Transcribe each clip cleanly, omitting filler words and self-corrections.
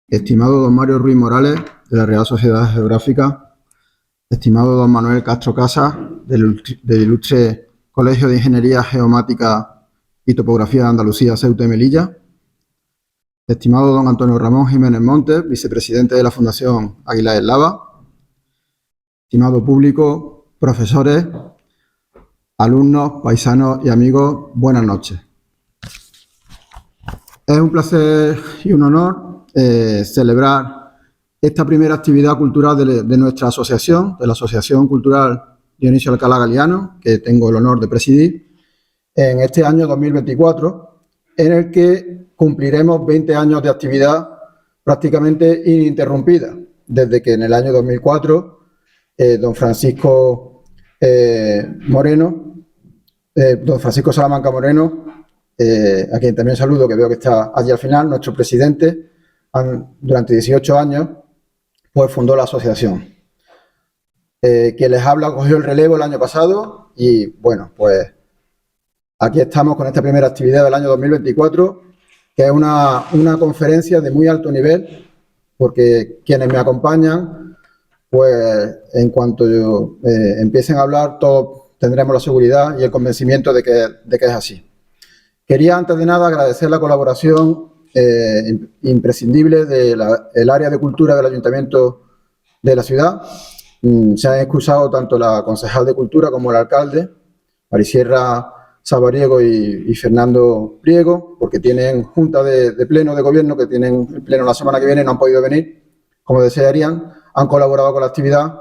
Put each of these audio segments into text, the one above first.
Estimado don Mario Ruiz Morales, de la Real Sociedad Geográfica, estimado don Manuel Castro Casas, del Ilustre Colegio de Ingeniería Geomática y Topografía de Andalucía, Ceuta y Melilla, estimado don Antonio Ramón Jiménez Montes, vicepresidente de la Fundación Águila del Lava, estimado público, profesores, alumnos, paisanos y amigos, buenas noches. Es un placer y un honor celebrar esta primera actividad cultural de nuestra asociación, de la Asociación Cultural Dionisio Alcalá Galiano, que tengo el honor de presidir, en este año 2024, en el que cumpliremos 20 años de actividad prácticamente ininterrumpida, desde que en el año 2004 don Francisco Salamanca Moreno, a quien también saludo, que veo que está allí al final, nuestro presidente, durante 18 años, pues fundó la asociación. Quien les habla cogió el relevo el año pasado y, bueno, pues aquí estamos con esta primera actividad del año 2024, que es una conferencia de muy alto nivel, porque quienes me acompañan, pues en cuanto empiecen a hablar, todos tendremos la seguridad y el convencimiento de que es así. Quería, antes de nada, agradecer la colaboración imprescindible del área de cultura del Ayuntamiento de la ciudad. Se han excusado tanto la concejal de Cultura como el alcalde, Marisierra Sabariego y Fernando Priego, porque tienen junta de pleno de gobierno, que tienen el pleno la semana que viene, no han podido venir como desearían, han colaborado con la actividad,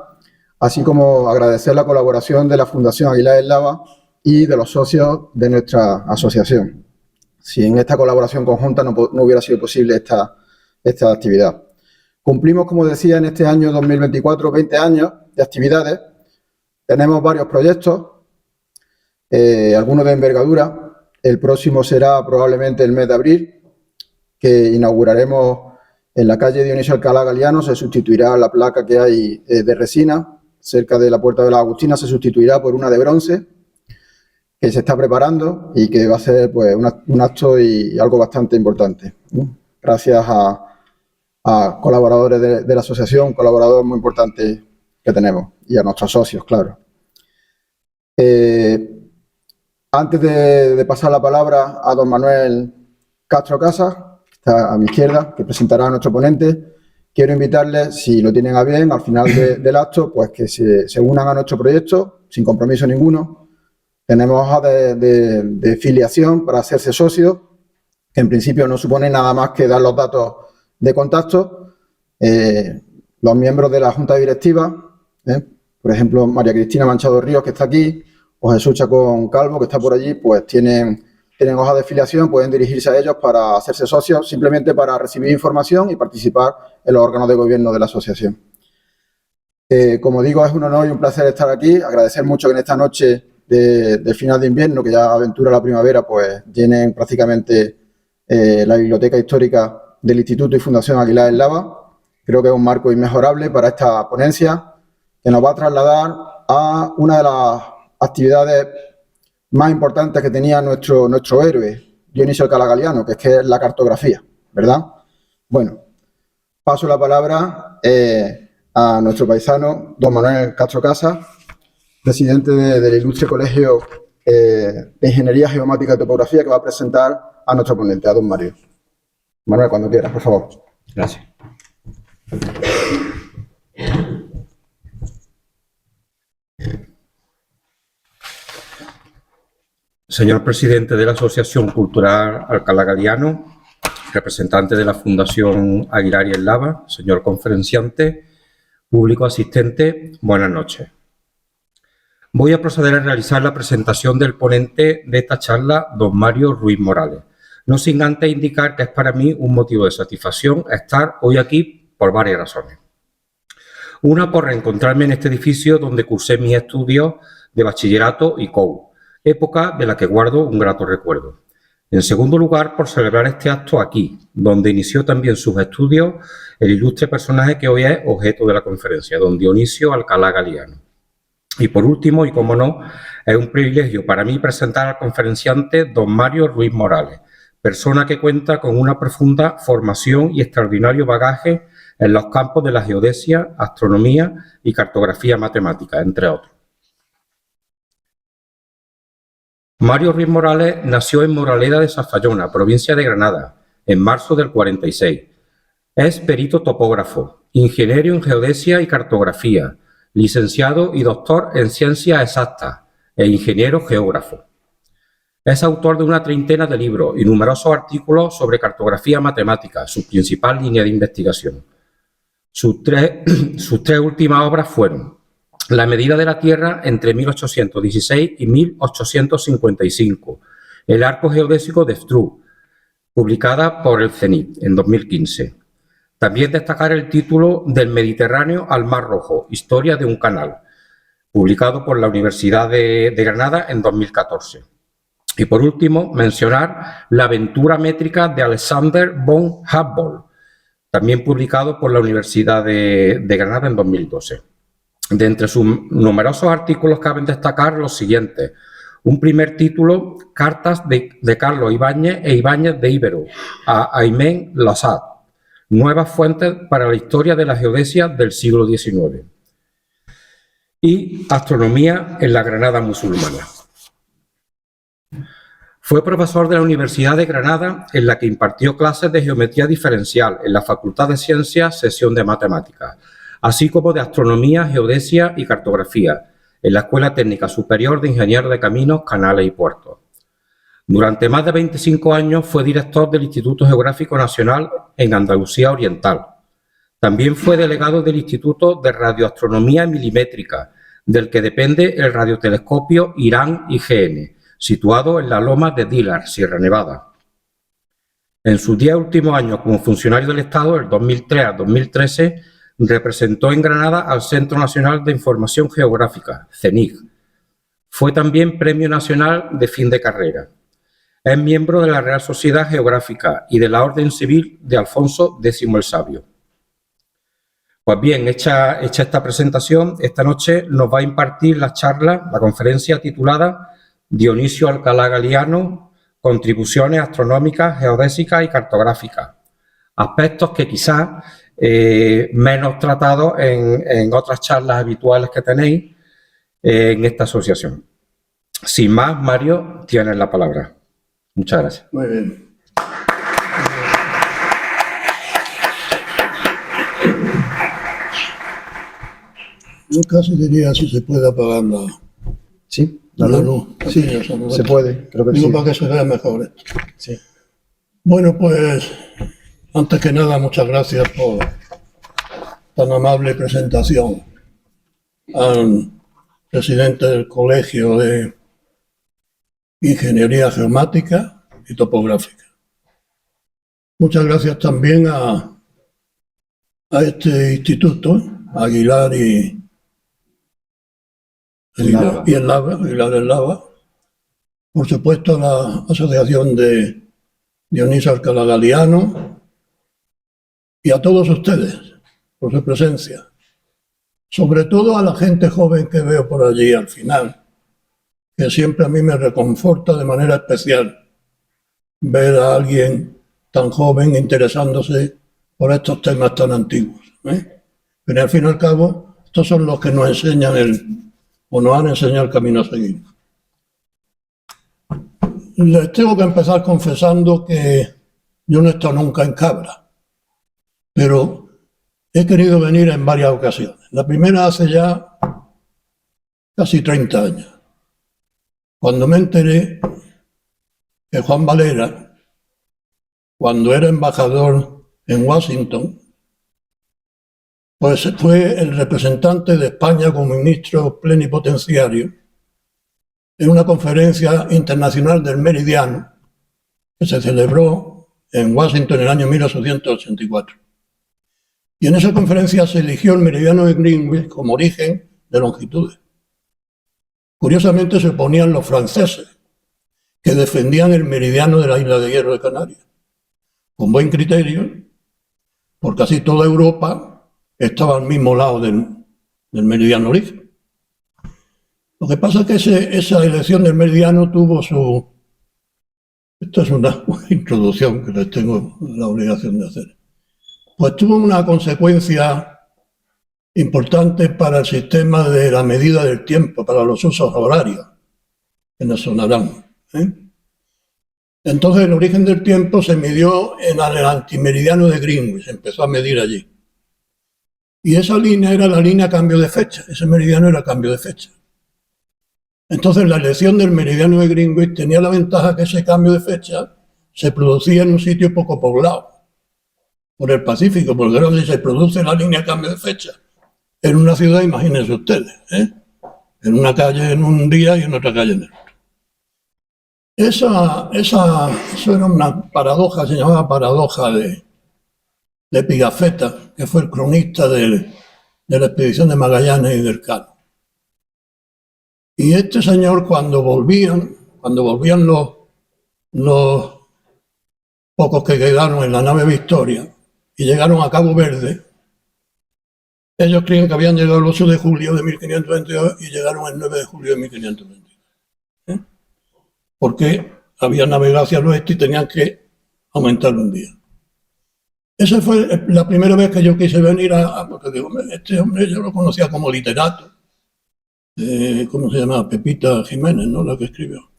así como agradecer la colaboración de la Fundación Águila del Lava y de los socios de nuestra asociación. Sin esta colaboración conjunta no hubiera sido posible esta actividad. Cumplimos, como decía, en este año 2024, 20 años de actividades. Tenemos varios proyectos, algunos de envergadura. El próximo será probablemente el mes de abril, que inauguraremos en la calle Dionisio Alcalá Galiano. Se sustituirá la placa que hay de resina cerca de la Puerta de la Agustina, se sustituirá por una de bronce, que se está preparando y que va a ser pues un acto y algo bastante importante, ¿no? Gracias a colaboradores de la asociación, colaboradores muy importantes que tenemos, y a nuestros socios, claro. Antes de pasar la palabra a don Manuel Castro Casas, que está a mi izquierda, que presentará a nuestro ponente, quiero invitarles, si lo tienen a bien, al final del acto, pues que se unan a nuestro proyecto, sin compromiso ninguno. Tenemos hoja de filiación para hacerse socios, que en principio no supone nada más que dar los datos de contacto. Los miembros de la Junta Directiva, por ejemplo, María Cristina Manchado Ríos, que está aquí, o Jesús Chacón Calvo, que está por allí, pues tienen hoja de filiación, pueden dirigirse a ellos para hacerse socios, simplemente para recibir información y participar en los órganos de gobierno de la asociación. Como digo, es un honor y un placer estar aquí. Agradecer mucho que en esta noche del final de invierno, que ya aventura la primavera, pues llenen prácticamente la biblioteca histórica del Instituto y Fundación Águila del Lava. Creo que es un marco inmejorable para esta ponencia, que nos va a trasladar a una de las actividades más importantes que tenía nuestro héroe, Dionisio Alcalá Galiano, que es la cartografía, ¿verdad? Bueno, paso la palabra a nuestro paisano, don Manuel Castro Casas, presidente del Ilustre Colegio de Ingeniería Geomática y Topografía, que va a presentar a nuestro ponente, a don Mario. Manuel, cuando quieras, por favor. Gracias. Señor presidente de la Asociación Cultural Alcalá Galiano, representante de la Fundación Aguilar y el Lava, señor conferenciante, público asistente, buenas noches. Voy a proceder a realizar la presentación del ponente de esta charla, don Mario Ruiz Morales, no sin antes indicar que es para mí un motivo de satisfacción estar hoy aquí por varias razones. Una, por reencontrarme en este edificio donde cursé mis estudios de bachillerato y COU, época de la que guardo un grato recuerdo. En segundo lugar, por celebrar este acto aquí, donde inició también sus estudios el ilustre personaje que hoy es objeto de la conferencia, don Dionisio Alcalá Galiano. Y por último, y como no, es un privilegio para mí presentar al conferenciante don Mario Ruiz Morales, persona que cuenta con una profunda formación y extraordinario bagaje en los campos de la geodesia, astronomía y cartografía matemática, entre otros. Mario Ruiz Morales nació en Moraleda de Zafallona, provincia de Granada, en marzo del 46. Es perito topógrafo, ingeniero en geodesia y cartografía, licenciado y doctor en ciencias exactas e ingeniero geógrafo. Es autor de una treintena de libros y numerosos artículos sobre cartografía matemática, su principal línea de investigación. Sus tres últimas obras fueron La medida de la Tierra entre 1816 y 1855, El arco geodésico de Struve, publicada por el CENIT en 2015. También destacar el título Del Mediterráneo al Mar Rojo, Historia de un canal, publicado por la Universidad de Granada en 2014. Y por último, mencionar La aventura métrica de Alexander von Humboldt, también publicado por la Universidad de Granada en 2012. De entre sus numerosos artículos caben destacar los siguientes. Un primer título, Cartas de Carlos Ibáñez e Ibáñez de Ibero a Aymen Lassat, Nuevas fuentes para la historia de la geodesia del siglo XIX. Y Astronomía en la Granada musulmana. Fue profesor de la Universidad de Granada, en la que impartió clases de geometría diferencial en la Facultad de Ciencias, sección de Matemáticas, así como de Astronomía, Geodesia y Cartografía, en la Escuela Técnica Superior de Ingenieros de Caminos, Canales y Puertos. Durante más de 25 años fue director del Instituto Geográfico Nacional en Andalucía Oriental. También fue delegado del Instituto de Radioastronomía Milimétrica, del que depende el radiotelescopio Irán IGN, situado en la loma de Dilar, Sierra Nevada. En sus 10 últimos años como funcionario del Estado, del 2003 a 2013, representó en Granada al Centro Nacional de Información Geográfica, CENIG. Fue también Premio Nacional de Fin de Carrera. Es miembro de la Real Sociedad Geográfica y de la Orden Civil de Alfonso X el Sabio. Pues bien, hecha esta presentación, esta noche nos va a impartir la conferencia titulada Dionisio Alcalá Galiano, contribuciones astronómicas, geodésicas y cartográficas. Aspectos que quizás menos tratados en otras charlas habituales que tenéis en esta asociación. Sin más, Mario, tienes la palabra. Muchas gracias. Muy bien. Yo casi diría si se puede apagar la... Sí, la luz. Sí, señor, se puede, creo que digo sí. para que se vea mejor. Sí. Bueno, pues, antes que nada, muchas gracias por tan amable presentación al presidente del Colegio de Ingeniería Geomática y Topográfica. Muchas gracias también a este instituto, Aguilar y el Lava. Por supuesto, a la Asociación de Dionisio Alcalá Galiano y a todos ustedes por su presencia. Sobre todo a la gente joven que veo por allí al final, que siempre a mí me reconforta de manera especial ver a alguien tan joven interesándose por estos temas tan antiguos. Pero al fin y al cabo, estos son los que nos enseñan o nos han enseñado el camino a seguir. Les tengo que empezar confesando que yo no he estado nunca en Cabra, pero he querido venir en varias ocasiones. La primera hace ya casi 30 años, cuando me enteré que Juan Valera, cuando era embajador en Washington, pues fue el representante de España como ministro plenipotenciario en una conferencia internacional del Meridiano que se celebró en Washington en el año 1884. Y en esa conferencia se eligió el meridiano de Greenwich como origen de longitudes. Curiosamente se oponían los franceses, que defendían el meridiano de la isla de Hierro de Canarias, con buen criterio, por casi toda Europa estaba al mismo lado del meridiano origen. Lo que pasa es que esa elección del meridiano tuvo su... Esto es una introducción que les tengo la obligación de hacer. Pues tuvo una consecuencia importante para el sistema de la medida del tiempo, para los usos horarios, que nos sonarán. Entonces el origen del tiempo se midió en el antimeridiano de Greenwich, se empezó a medir allí. Y esa línea era la línea cambio de fecha, ese meridiano era cambio de fecha. Entonces la elección del meridiano de Greenwich tenía la ventaja que ese cambio de fecha se producía en un sitio poco poblado, por el Pacífico, porque era donde se produce la línea de cambio de fecha. En una ciudad, imagínense ustedes, en una calle en un día y en otra calle en el otro. Eso era una paradoja, se llamaba paradoja de Pigafetta, que fue el cronista de la expedición de Magallanes y del Cano. Y este señor, cuando volvían los pocos que quedaron en la nave Victoria y llegaron a Cabo Verde, ellos creen que habían llegado el 8 de julio de 1522 y llegaron el 9 de julio de 1522. Porque había navegado hacia el oeste y tenían que aumentar un día. Esa fue la primera vez que yo quise venir porque digo, este hombre yo lo conocía como literato. ¿Cómo se llama? Pepita Jiménez, ¿no? La que escribió.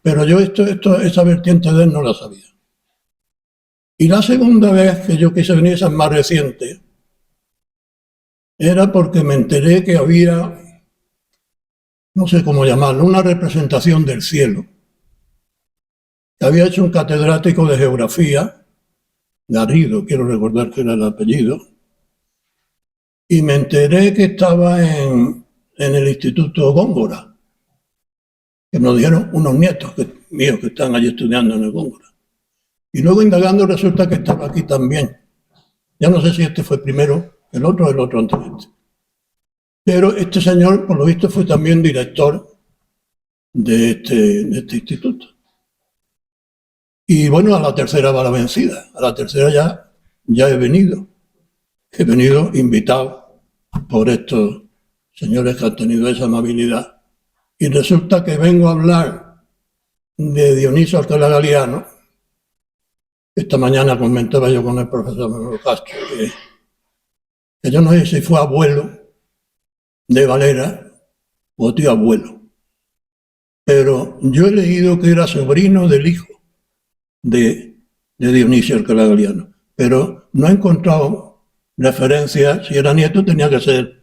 Pero yo esa vertiente de él no la sabía. Y la segunda vez que yo quise venir, esa es más reciente, era porque me enteré que había, no sé cómo llamarlo, una representación del cielo que había hecho un catedrático de geografía, Garrido, quiero recordar que era el apellido, y me enteré que estaba en el Instituto Góngora, que nos dijeron unos nietos míos que están allí estudiando en el Góngora. Y luego indagando resulta que estaba aquí también. Ya no sé si este fue primero el otro o el otro antes de este. Pero este señor, por lo visto, fue también director de este instituto. Y bueno, a la tercera va la vencida. A la tercera ya he venido. He venido invitado por estos señores que han tenido esa amabilidad. Y resulta que vengo a hablar de Dionisio Alcalá Galiano. Esta mañana comentaba yo con el profesor Manuel Castro que yo no sé si fue abuelo de Valera o tío abuelo. Pero yo he leído que era sobrino del hijo de Dionisio Alcalá Galiano. Pero no he encontrado referencia. Si era nieto tenía que ser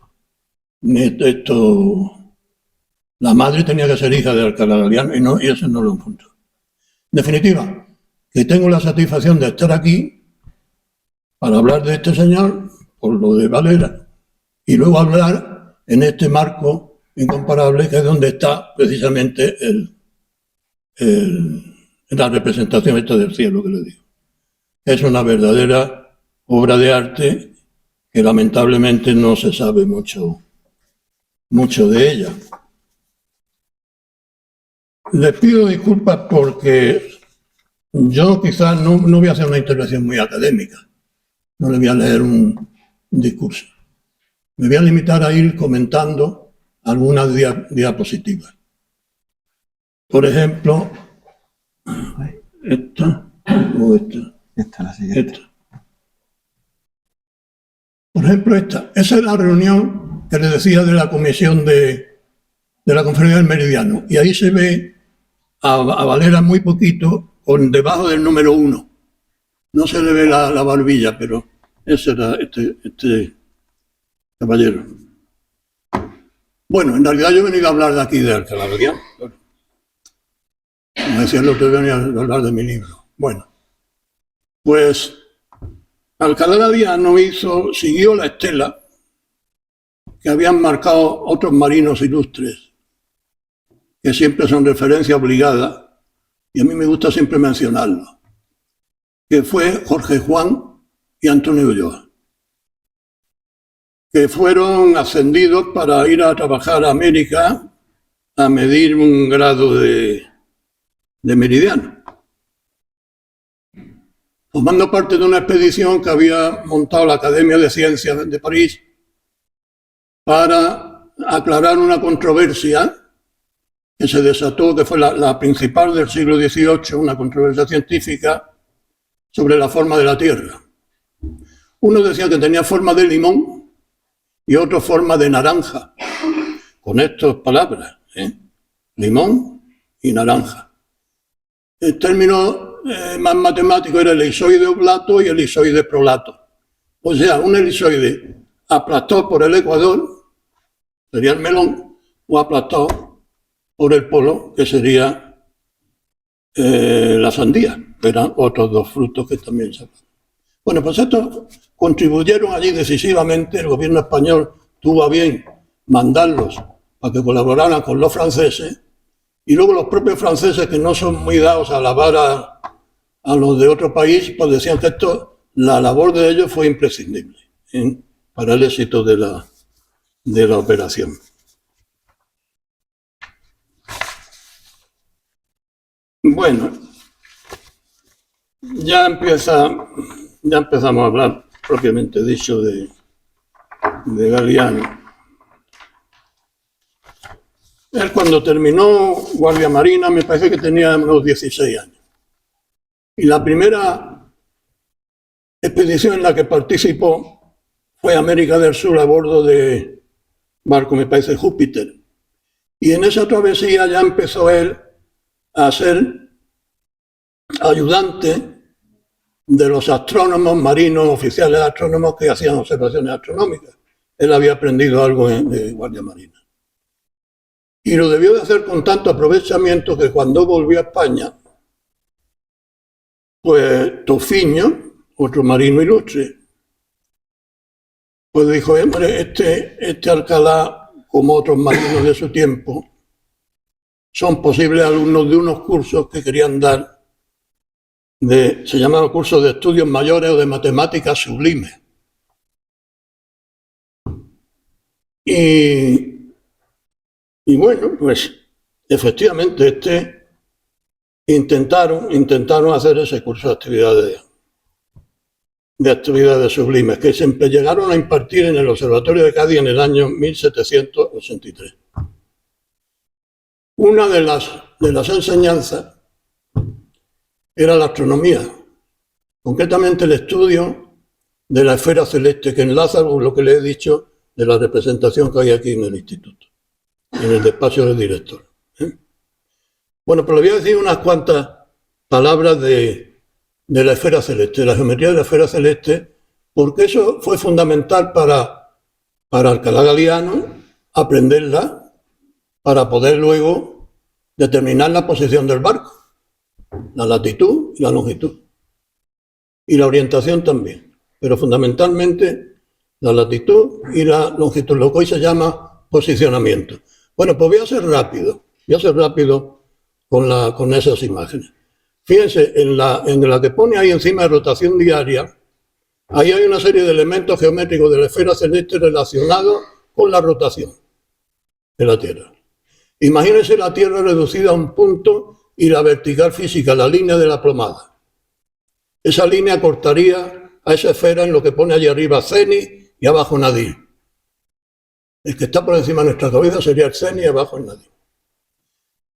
la madre tenía que ser hija de Alcalá Galiano y eso no lo encontré. En definitiva, que tengo la satisfacción de estar aquí para hablar de este señor, por lo de Valera, y luego hablar en este marco incomparable que es donde está precisamente la representación esta del cielo que le digo. Es una verdadera obra de arte que lamentablemente no se sabe mucho de ella. Les pido disculpas porque yo quizás no voy a hacer una intervención muy académica, no le voy a leer un discurso. Me voy a limitar a ir comentando algunas diapositivas. Por ejemplo, esta o esta. Esta, la siguiente. Esta. Por ejemplo, esta. Esa es la reunión que les decía de la comisión de la Conferencia del Meridiano. Y ahí se ve a Valera muy poquito, debajo del número 1. No se le ve la barbilla, pero ese era este caballero. Bueno, en realidad yo he venido a hablar de aquí de Alcalá Galiano. Como decía el otro, venía a hablar de mi libro. Bueno, pues Alcalá Galiano siguió la estela que habían marcado otros marinos ilustres, que siempre son referencia obligada, y a mí me gusta siempre mencionarlo, que fue Jorge Juan y Antonio Ulloa, que fueron ascendidos para ir a trabajar a América a medir un grado de meridiano, formando parte de una expedición que había montado la Academia de Ciencias de París para aclarar una controversia que se desató, que fue la principal del siglo XVIII, una controversia científica sobre la forma de la Tierra. Uno decía que tenía forma de limón y otro forma de naranja, con estas palabras, limón y naranja. El término más matemático era el elisoide oblato y el elisoide prolato. O sea, un elisoide aplastado por el ecuador, sería el melón, o aplastado por el polo, que sería la sandía. Eran otros dos frutos que también se... Bueno, pues estos contribuyeron allí decisivamente. El gobierno español tuvo a bien mandarlos para que colaboraran con los franceses, y luego los propios franceses, que no son muy dados a alabar a los de otro país, pues decían que la labor de ellos fue imprescindible para el éxito de la operación. Bueno, ya empezamos a hablar, propiamente dicho, de Galiano. Él, cuando terminó Guardia Marina, me parece que tenía unos 16 años. Y la primera expedición en la que participó fue a América del Sur a bordo de barco, me parece, Júpiter. Y en esa travesía ya empezó él a ser ayudante de los astrónomos marinos, oficiales astrónomos que hacían observaciones astronómicas. Él había aprendido algo de Guardia Marina. Y lo debió de hacer con tanto aprovechamiento que cuando volvió a España, pues Tofiño, otro marino ilustre, pues dijo, hombre, este Alcalá, como otros marinos de su tiempo, son posibles alumnos de unos cursos que querían dar, se llamaban cursos de estudios mayores o de matemáticas sublimes. Y bueno, pues efectivamente intentaron hacer ese curso de actividades sublimes, que se llegaron a impartir en el Observatorio de Cádiz en el año 1783. Una de las enseñanzas era la astronomía, concretamente el estudio de la esfera celeste, que enlaza con lo que le he dicho de la representación que hay aquí en el instituto, en el despacho del director. Bueno, pero le voy a decir unas cuantas palabras de la esfera celeste, de la geometría de la esfera celeste, porque eso fue fundamental para Alcalá Galiano aprenderla, para poder luego determinar la posición del barco, la latitud y la longitud, y la orientación también, pero fundamentalmente la latitud y la longitud, lo que hoy se llama posicionamiento. Bueno, pues voy a ser rápido con esas imágenes. Fíjense, en la que pone ahí encima de rotación diaria, ahí hay una serie de elementos geométricos de la esfera celeste relacionados con la rotación de la Tierra. Imagínense la Tierra reducida a un punto y la vertical física, la línea de la plomada. Esa línea cortaría a esa esfera en lo que pone allí arriba cenit y abajo nadir. El que está por encima de nuestra cabeza sería el cenit y abajo el nadir.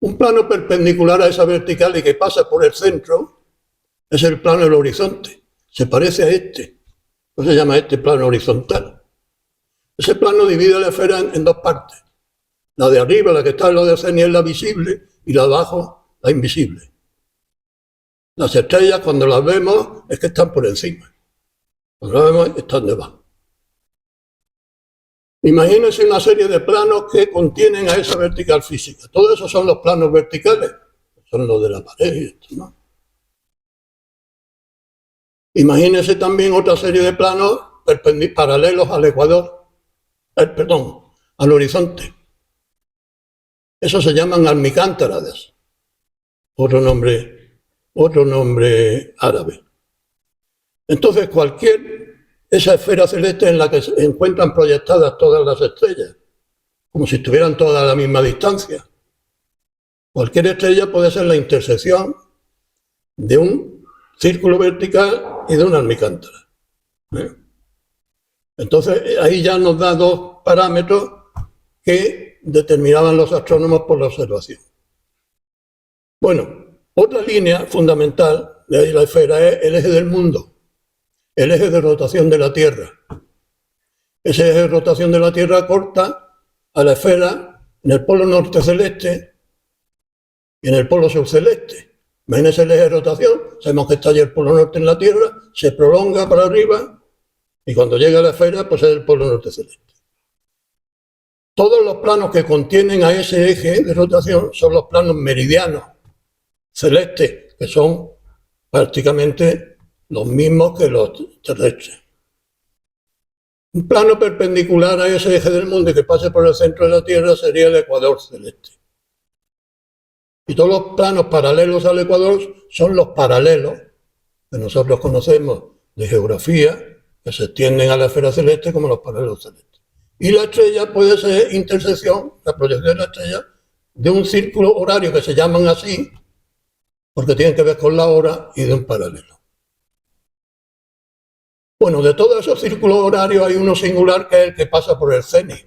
Un plano perpendicular a esa vertical y que pasa por el centro es el plano del horizonte. Se parece a este. No se llama este plano horizontal. Ese plano divide la esfera en dos partes. La de arriba, la que está en lo de cenit, es la visible, y la de abajo, la invisible. Las estrellas, cuando las vemos, es que están por encima. Cuando las vemos, están debajo. Imagínense una serie de planos que contienen a esa vertical física. Todos esos son los planos verticales. Son los de la pared y esto, ¿no? Imagínense también otra serie de planos paralelos al ecuador, al horizonte. Esos se llaman almicántaradas, otro nombre árabe. Entonces, esa esfera celeste en la que se encuentran proyectadas todas las estrellas, como si estuvieran todas a la misma distancia. Cualquier estrella puede ser la intersección de un círculo vertical y de una almicántara. Entonces, ahí ya nos da dos parámetros que determinaban los astrónomos por la observación. Bueno, otra línea fundamental de la esfera es el eje del mundo, el eje de rotación de la Tierra. Ese eje de rotación de la Tierra corta a la esfera en el polo norte celeste y en el polo sur celeste. Imagínense el eje de rotación, sabemos que está allí el polo norte en la Tierra, se prolonga para arriba y cuando llega a la esfera pues es el polo norte celeste. Todos los planos que contienen a ese eje de rotación son los planos meridianos celestes, que son prácticamente los mismos que los terrestres. Un plano perpendicular a ese eje del mundo y que pase por el centro de la Tierra sería el ecuador celeste. Y todos los planos paralelos al ecuador son los paralelos que nosotros conocemos de geografía, que se extienden a la esfera celeste como los paralelos celestes. Y la estrella puede ser intersección, la proyección de la estrella, de un círculo horario que se llaman así, porque tienen que ver con la hora, y de un paralelo. Bueno, de todos esos círculos horarios hay uno singular que es el que pasa por el cenit,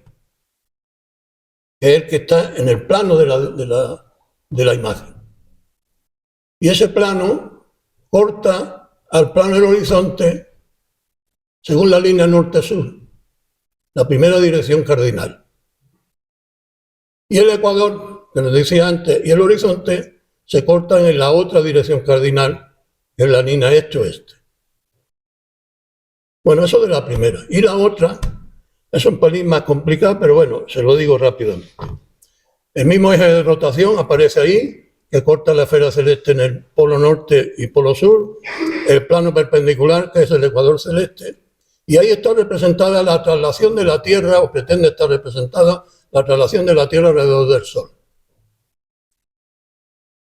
que es el que está en el plano de la imagen. Y ese plano corta al plano del horizonte según la línea norte-sur, la primera dirección cardinal. Y el ecuador, que nos decía antes, y el horizonte se cortan en la otra dirección cardinal, que es la línea este-oeste. Bueno, eso de la primera. Y la otra es un pelín más complicado, pero bueno, se lo digo rápidamente. El mismo eje de rotación aparece ahí, que corta la esfera celeste en el polo norte y polo sur, el plano perpendicular, que es el ecuador celeste, y ahí está representada la traslación de la Tierra, o pretende estar representada la traslación de la Tierra alrededor del Sol.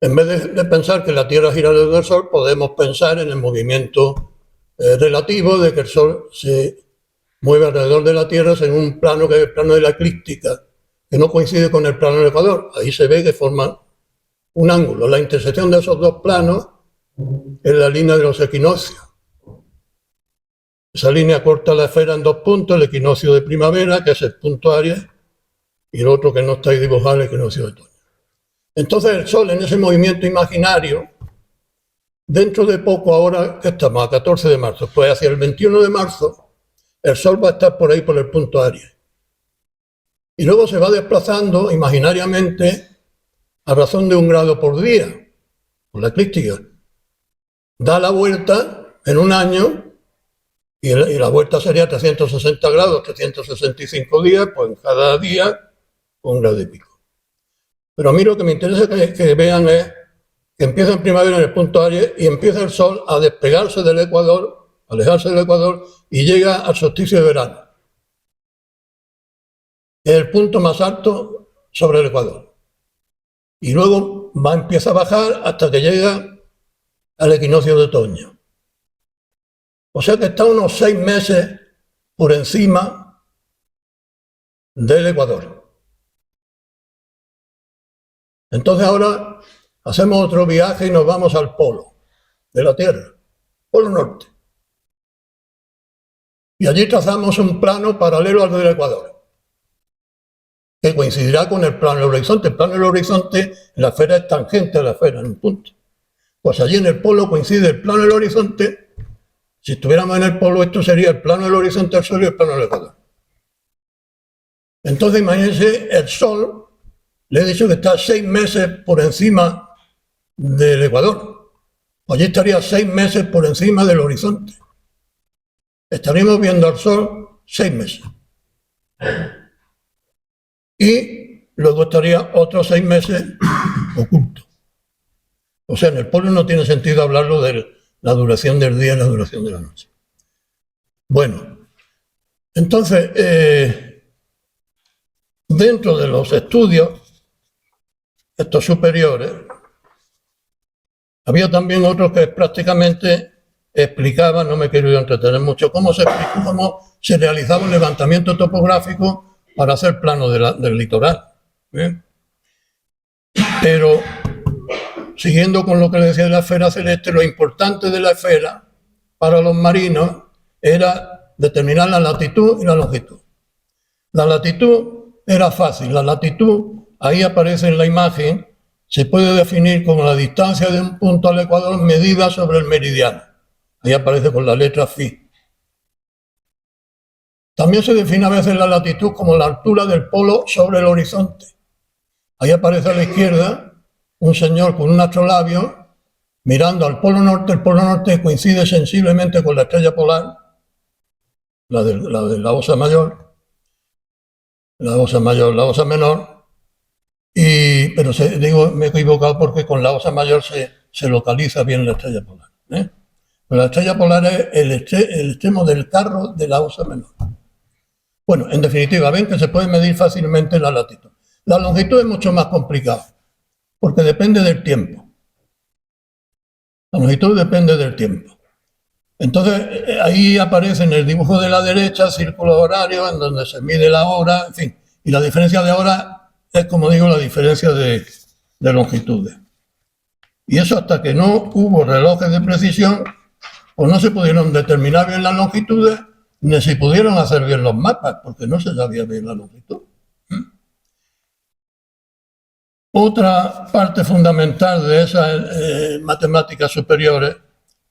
En vez de pensar que la Tierra gira alrededor del Sol, podemos pensar en el movimiento relativo de que el Sol se mueve alrededor de la Tierra en un plano que es el plano de la eclíptica, que no coincide con el plano del ecuador. Ahí se ve que forman un ángulo. La intersección de esos dos planos es la línea de los equinoccios. Esa línea corta la esfera en dos puntos, el equinoccio de primavera, que es el punto Aries, y el otro que no está ahí dibujado, el equinoccio de otoño. Entonces el Sol en ese movimiento imaginario, dentro de poco, ahora que estamos a 14 de marzo, pues hacia el 21 de marzo, el Sol va a estar por ahí por el punto Aries. Y luego se va desplazando imaginariamente a razón de 1 grado por día, por la eclíptica. Da la vuelta en un año, y la vuelta sería 360 grados, 365 días, pues en cada día 1 grado y pico. Pero a mí lo que me interesa que vean es que empieza en primavera en el punto Aries y empieza el Sol a despegarse del ecuador, a alejarse del ecuador, y llega al solsticio de verano. Es el punto más alto sobre el ecuador. Y luego empieza a bajar hasta que llega al equinoccio de otoño. O sea que está unos 6 meses por encima del ecuador. Entonces ahora hacemos otro viaje y nos vamos al polo de la Tierra, polo norte. Y allí trazamos un plano paralelo al del ecuador, que coincidirá con el plano del horizonte. El plano del horizonte, la esfera es tangente a la esfera en un punto. Pues allí en el polo coincide el plano del horizonte. Si estuviéramos en el polo, esto sería el plano del horizonte del Sol y el plano del ecuador. Entonces imagínense el Sol, le he dicho que está 6 meses por encima del ecuador. Allí estaría 6 meses por encima del horizonte. Estaríamos viendo al Sol 6 meses. Y luego estaría otros 6 meses oculto. O sea, en el polo no tiene sentido hablarlo de la duración del día y la duración de la noche. Bueno, entonces, dentro de los estudios, estos superiores, había también otros que prácticamente explicaban, no me quiero ir a entretener mucho, cómo se realizaba un levantamiento topográfico para hacer plano del litoral. ¿Bien? Pero, siguiendo con lo que le decía de la esfera celeste, lo importante de la esfera para los marinos era determinar la latitud y la longitud. La latitud era fácil, la latitud, ahí aparece en la imagen, se puede definir como la distancia de un punto al ecuador medida sobre el meridiano. Ahí aparece con la letra phi. También se define a veces la latitud como la altura del polo sobre el horizonte. Ahí aparece a la izquierda un señor con un astrolabio mirando al polo norte. El polo norte coincide sensiblemente con la estrella polar, la de la Osa Mayor, la Osa Menor. Pero me he equivocado porque con la Osa Mayor se localiza bien la estrella polar. Pero la estrella polar es el extremo del carro de la Osa Menor. Bueno, en definitiva, ven que se puede medir fácilmente la latitud. La longitud es mucho más complicado, porque depende del tiempo. La longitud depende del tiempo. Entonces, ahí aparece en el dibujo de la derecha círculos horarios en donde se mide la hora, en fin. Y la diferencia de hora es, como digo, la diferencia de longitudes. Y eso hasta que no hubo relojes de precisión, pues no se pudieron determinar bien las longitudes, ni se pudieron hacer bien los mapas, porque no se sabía bien la longitud. Otra parte fundamental de esas matemáticas superiores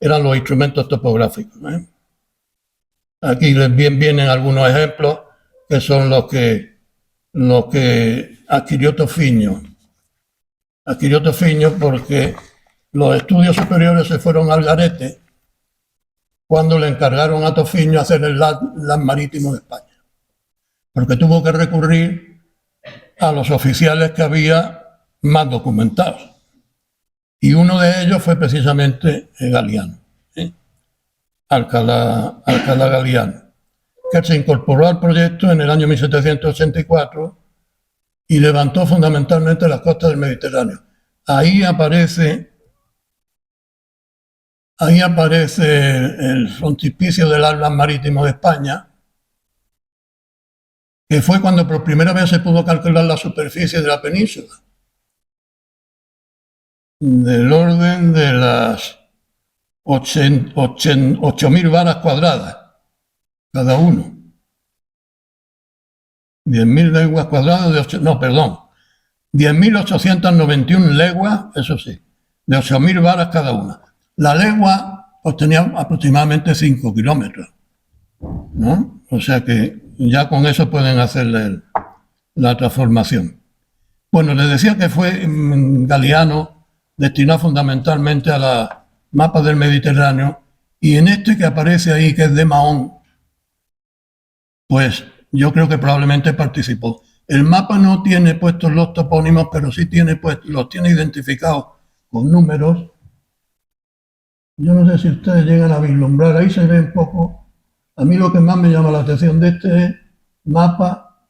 eran los instrumentos topográficos. Aquí les vienen algunos ejemplos que son los que adquirió Tofiño. Adquirió Tofiño porque los estudios superiores se fueron al garete cuando le encargaron a Tofiño hacer el LAN marítimo de España, porque tuvo que recurrir a los oficiales que había más documentados. Y uno de ellos fue precisamente Galiano, Alcalá Galiano, que se incorporó al proyecto en el año 1784 y levantó fundamentalmente las costas del Mediterráneo. Ahí aparece el frontispicio del Atlas Marítimo de España, que fue cuando por primera vez se pudo calcular la superficie de la península, del orden de las 8.000 varas cuadradas, cada uno. 10.000 leguas cuadradas de 10.891 leguas, eso sí, de 8.000 varas cada una. La legua tenía aproximadamente 5 kilómetros, ¿no? O sea que ya con eso pueden hacerle la transformación. Bueno, les decía que fue Galiano destinado fundamentalmente a los mapas del Mediterráneo, y en este que aparece ahí, que es de Mahón, pues yo creo que probablemente participó. El mapa no tiene puestos los topónimos, pero sí los tiene identificados con números. Yo no sé si ustedes llegan a vislumbrar, ahí se ve un poco. A mí lo que más me llama la atención de este mapa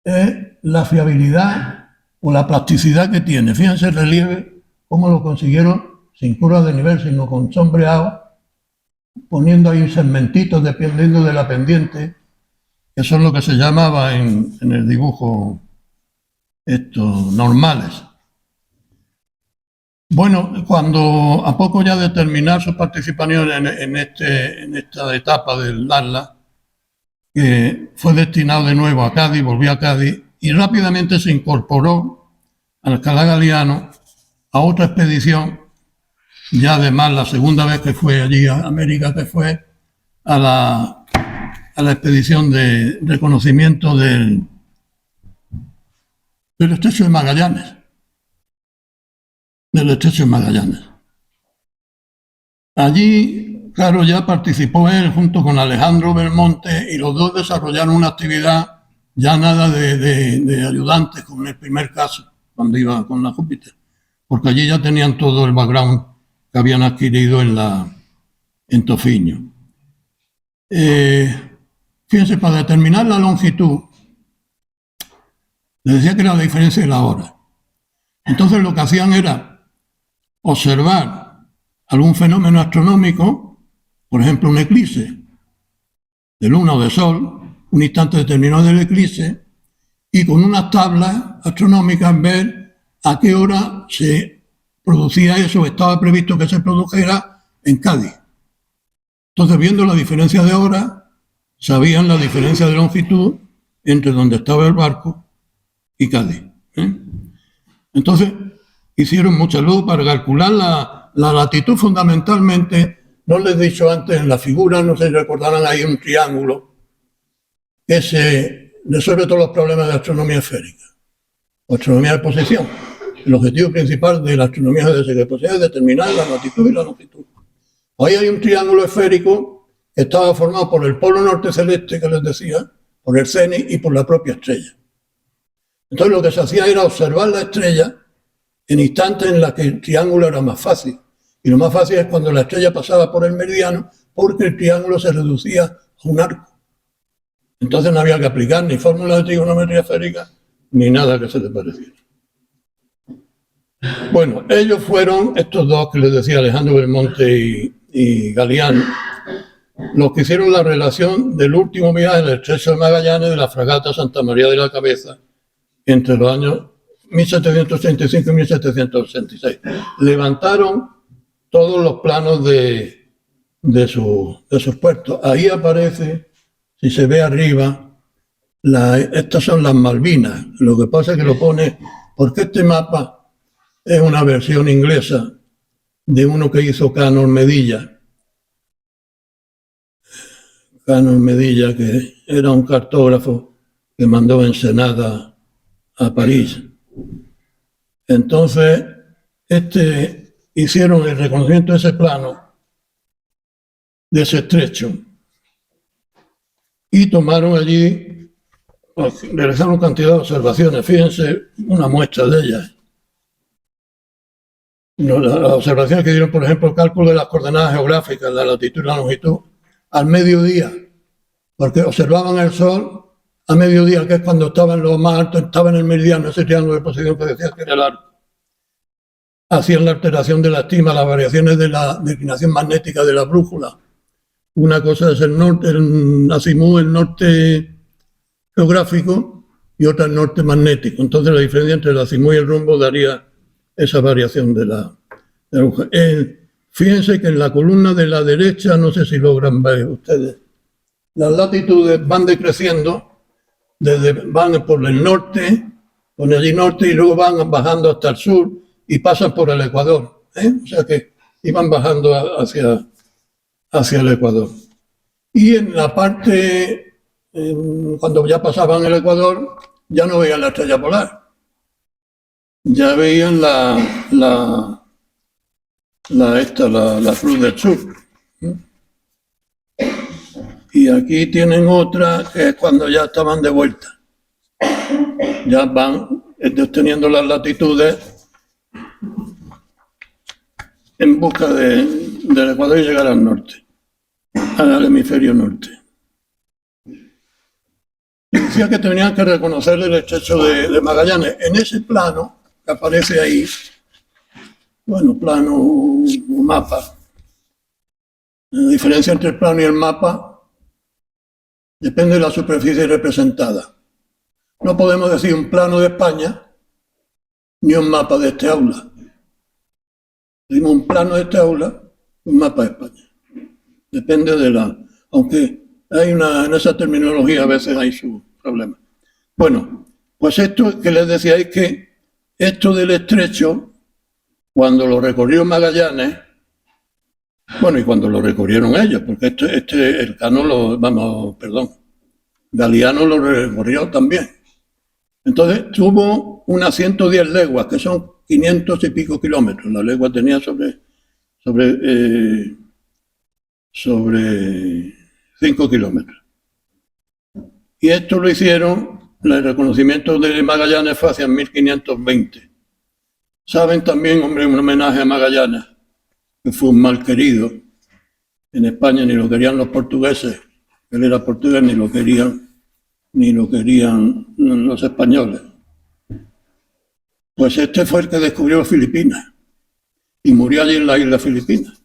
es la fiabilidad o la plasticidad que tiene. Fíjense el relieve, cómo lo consiguieron sin curvas de nivel, sino con sombreado, poniendo ahí segmentitos dependiendo de la pendiente. Eso es lo que se llamaba en el dibujo normales. Bueno, cuando a poco ya de terminar su participación en esta etapa del Atlas, fue destinado de nuevo a Cádiz, volvió a Cádiz y rápidamente se incorporó al Alcalá Galiano a otra expedición, ya además la segunda vez que fue allí a América, que fue a la expedición de reconocimiento del Estrecho de Magallanes. Del Estrecho de Magallanes. Allí, claro, ya participó él junto con Alejandro Belmonte y los dos desarrollaron una actividad ya nada de ayudantes, como en el primer caso, cuando iba con la Júpiter, porque allí ya tenían todo el background que habían adquirido en Tofiño. Fíjense, para determinar la longitud, les decía que era la diferencia de la hora. Entonces lo que hacían era observar algún fenómeno astronómico, por ejemplo un eclipse de luna o de sol, un instante determinado del eclipse, y con unas tablas astronómicas ver a qué hora se producía eso, estaba previsto que se produjera en Cádiz. Entonces, viendo la diferencia de hora, sabían la diferencia de longitud entre donde estaba el barco y Cádiz. Entonces, hicieron mucha luz para calcular la latitud fundamentalmente. No les he dicho antes, en la figura, no sé si recordarán, hay un triángulo que se resuelve todos los problemas de astronomía esférica o astronomía de posición. El objetivo principal de la astronomía de posición es determinar la latitud y la longitud. Hoy hay un triángulo esférico que estaba formado por el polo norte celeste, que les decía, por el cenit y por la propia estrella. Entonces lo que se hacía era observar la estrella en instantes en los que el triángulo era más fácil. Y lo más fácil es cuando la estrella pasaba por el meridiano, porque el triángulo se reducía a un arco. Entonces no había que aplicar ni fórmulas de trigonometría esférica, ni nada que se le pareciera. Bueno, ellos fueron, estos dos que les decía, Alejandro Belmonte y Galiano, los que hicieron la relación del último viaje del Estrecho de Magallanes de la fragata Santa María de la Cabeza entre los años 1785 y 1786. Levantaron todos los planos de sus puertos. Ahí aparece, si se ve arriba, estas son las Malvinas. Lo que pasa es que lo pone, porque este mapa es una versión inglesa de uno que hizo Canor Medilla. Canor Medilla, que era un cartógrafo que mandó Ensenada a París. Entonces, hicieron el reconocimiento de ese plano, de ese estrecho, y tomaron allí, realizaron cantidad de observaciones. Fíjense una muestra de ellas. Las observaciones que dieron, por ejemplo, el cálculo de las coordenadas geográficas, la latitud y la longitud, al mediodía, porque observaban el Sol a mediodía, que es cuando estaba en lo más alto, estaba en el meridiano, ese triángulo de posición que decía que era el arco. Hacían la alteración de la estima, las variaciones de la declinación magnética de la brújula. Una cosa es el norte, el azimut, el norte geográfico, y otra el norte magnético. Entonces la diferencia entre el azimut y el rumbo daría esa variación de la brújula. Fíjense que en la columna de la derecha, no sé si logran ver ustedes, las latitudes van decreciendo, van por el norte, pone allí norte, y luego van bajando hasta el sur y pasan por el Ecuador. O sea que iban bajando hacia el Ecuador. Y en la parte, cuando ya pasaban el Ecuador, ya no veían la estrella polar. Ya veían la Cruz del Sur. Y aquí tienen otra que es cuando ya estaban de vuelta. Ya van teniendo las latitudes en busca del Ecuador y llegar al norte, al hemisferio norte. Decía que tenían que reconocer el estrecho de Magallanes. En ese plano que aparece ahí, bueno, plano o mapa, la diferencia entre el plano y el mapa depende de la superficie representada. No podemos decir un plano de España ni un mapa de este aula. Decimos un plano de este aula, un mapa de España. Depende de aunque en esa terminología a veces hay sus problemas. Bueno, pues esto que les decía es que esto del estrecho, cuando lo recorrió Magallanes, bueno, y cuando lo recorrieron ellos, porque Galiano lo recorrió también. Entonces tuvo unas 110 leguas, que son 500 y pico kilómetros. La legua tenía sobre 5 kilómetros. Y esto lo hicieron, el reconocimiento de Magallanes fue hacia 1520. Saben también, hombre, un homenaje a Magallanes, que fue un mal querido. En España ni lo querían los portugueses, él era portugués, ni lo querían los españoles. Pues este fue el que descubrió Filipinas y murió allí en la isla Filipinas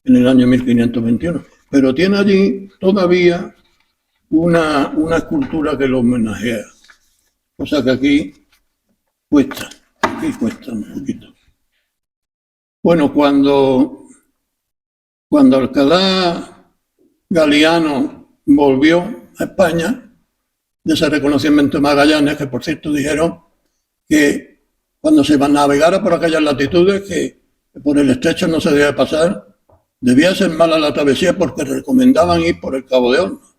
en el año 1521. Pero tiene allí todavía una escultura que lo homenajea, cosa que aquí cuesta un poquito. Bueno, cuando Alcalá Galiano volvió a España, de ese reconocimiento de Magallanes, que por cierto dijeron que cuando se navegara por aquellas latitudes, que por el estrecho no se debía pasar, debía ser mala la travesía porque recomendaban ir por el Cabo de Hornos,